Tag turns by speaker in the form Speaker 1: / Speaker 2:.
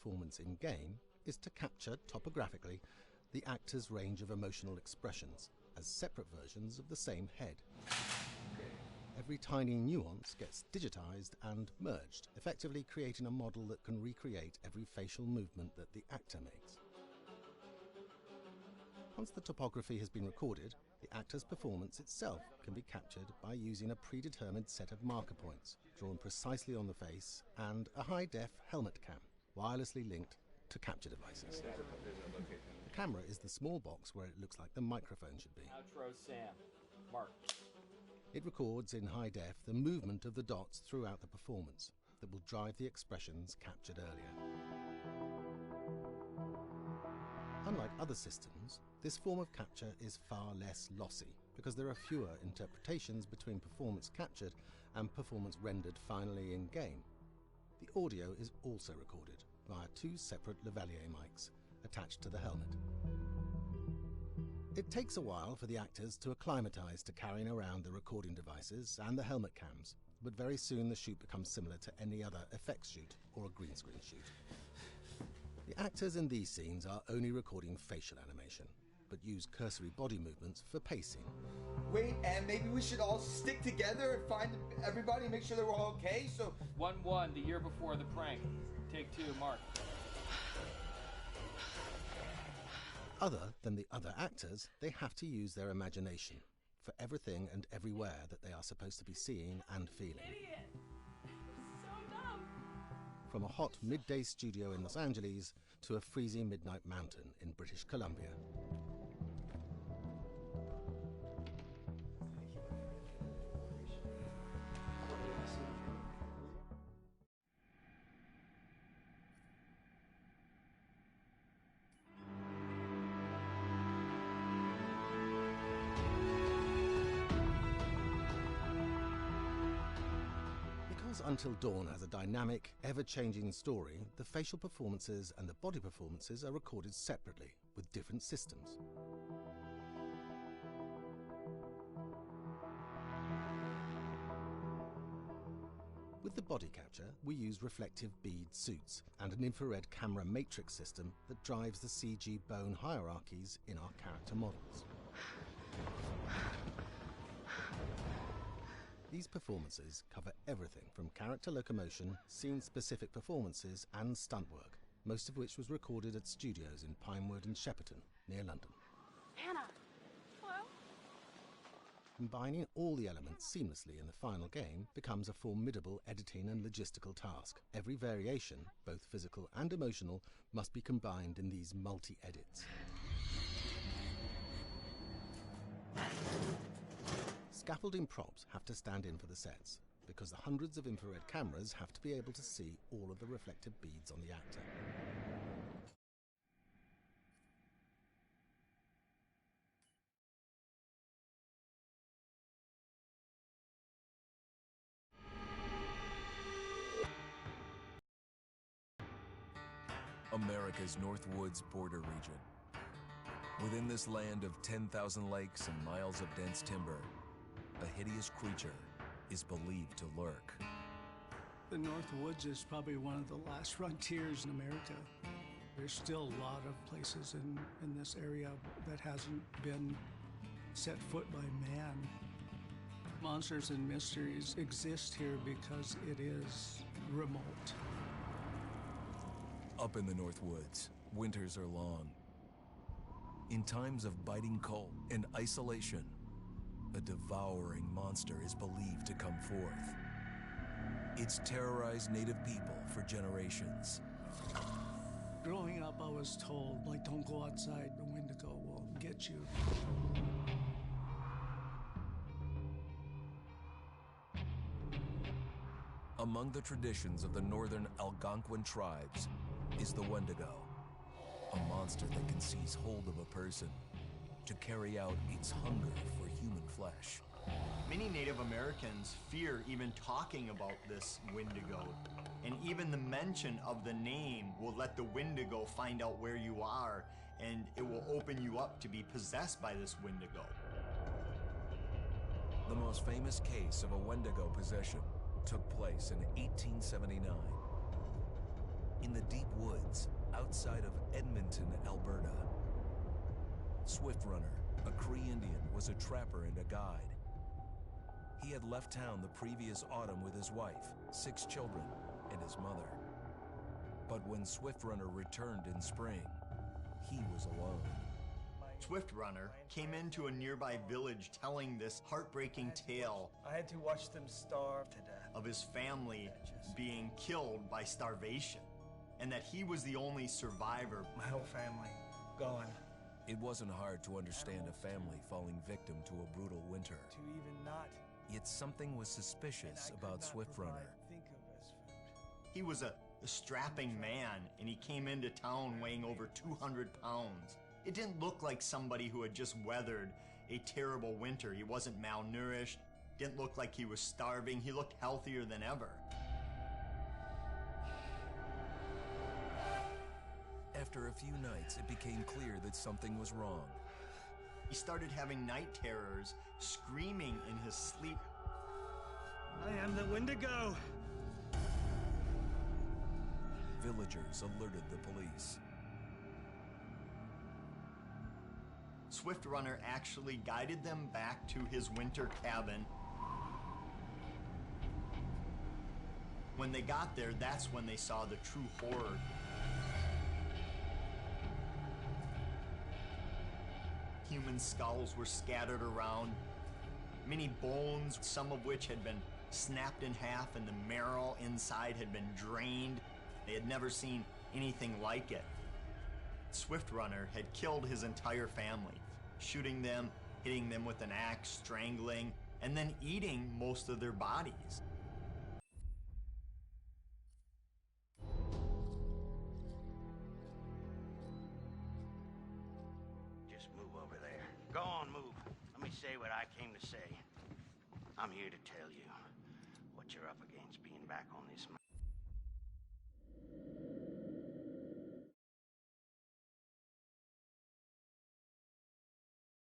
Speaker 1: performance in-game is to capture, topographically, the actor's range of emotional expressions as separate versions of the same head. Every tiny nuance gets digitized and merged, effectively creating a model that can recreate every facial movement that the actor makes. Once the topography has been recorded, the actor's performance itself can be captured by using a predetermined set of marker points, drawn precisely on the face, and a high-def helmet cam, wirelessly linked to capture devices. The camera is the small box where it looks like the microphone should be.
Speaker 2: Outro Sam. Mark.
Speaker 1: It records in high def the movement of the dots throughout the performance that will drive the expressions captured earlier. Unlike other systems, this form of capture is far less lossy because there are fewer interpretations between performance captured and performance rendered finally in-game. The audio is also recorded via two separate lavalier mics attached to the helmet. It takes a while for the actors to acclimatize to carrying around the recording devices and the helmet cams, but very soon the shoot becomes similar to any other effects shoot or a green screen shoot. The actors in these scenes are only recording facial animation, but use cursory body movements for pacing.
Speaker 3: Wait, and maybe we should all stick together and find everybody and make sure that we're all okay, so...
Speaker 2: 1-1, the year before the prank. Take 2, Mark.
Speaker 1: Other than the other actors, they have to use their imagination for everything and everywhere that they are supposed to be seeing and feeling.
Speaker 4: Idiot! So dumb!
Speaker 1: From a hot midday studio in Los Angeles to a freezing midnight mountain in British Columbia. Until Dawn has a dynamic, ever-changing story, the facial performances and the body performances are recorded separately, with different systems. With the body capture, we use reflective bead suits and an infrared camera matrix system that drives the CG bone hierarchies in our character models. These performances cover everything from character locomotion, scene-specific performances, and stunt work, most of which was recorded at studios in Pinewood and Shepperton, near London.
Speaker 4: Anna! Hello?
Speaker 1: Combining all the elements seamlessly in the final game becomes a formidable editing and logistical task. Every variation, both physical and emotional, must be combined in these multi-edits. Scaffolding props have to stand in for the sets, because the hundreds of infrared cameras have to be able to see all of the reflective beads on the actor.
Speaker 5: America's Northwoods border region. Within this land of 10,000 lakes and miles of dense timber, a hideous creature is believed to lurk.
Speaker 6: The North Woods is probably one of the last frontiers in America. There's still a lot of places in this area that hasn't been set foot by man. Monsters and mysteries exist here because it is remote.
Speaker 5: Up in the North Woods, winters are long. In times of biting cold and isolation, a devouring monster is believed to come forth. It's terrorized native people for generations.
Speaker 6: Growing up, I was told, like, don't go outside, the Wendigo will get you.
Speaker 5: Among the traditions of the northern Algonquin tribes is the Wendigo, a monster that can seize hold of a person to carry out its hunger for human flesh.
Speaker 7: Many Native Americans fear even talking about this Wendigo, and even the mention of the name will let the Wendigo find out where you are, and it will open you up to be possessed by this Wendigo.
Speaker 5: The most famous case of a Wendigo possession took place in 1879. in the deep woods outside of Edmonton, Alberta. Swift Runner, a Cree Indian, was a trapper and a guide. He had left town the previous autumn with his wife, 6 children, and his mother. But when Swift Runner returned in spring, he was alone.
Speaker 7: Swift Runner came into a nearby village telling this heartbreaking tale
Speaker 8: I had to watch them starve to death.
Speaker 7: of his family being killed by starvation, and that he was the only survivor.
Speaker 8: My whole family gone.
Speaker 5: It wasn't hard to understand a family falling victim to a brutal winter.
Speaker 8: To even not.
Speaker 5: Yet something was suspicious about Swift Runner.
Speaker 8: Think of as food.
Speaker 7: He was a strapping man, and he came into town weighing over 200 pounds. It didn't look like somebody who had just weathered a terrible winter. He wasn't malnourished, didn't look like he was starving. He looked healthier than ever.
Speaker 5: After a few nights, it became clear that something was wrong.
Speaker 7: He started having night terrors, screaming in his sleep.
Speaker 8: I am the Wendigo.
Speaker 5: Villagers alerted the police.
Speaker 7: Swift Runner actually guided them back to his winter cabin. When they got there, that's when they saw the true horror. Human skulls were scattered around, many bones, some of which had been snapped in half, and the marrow inside had been drained. They had never seen anything like it. Swift Runner had killed his entire family, shooting them, hitting them with an axe, strangling, and then eating most of their bodies.
Speaker 9: Just move over there. Go on, move. Let me say what I came to say. I'm here to tell you what you're up against being back on this mountain.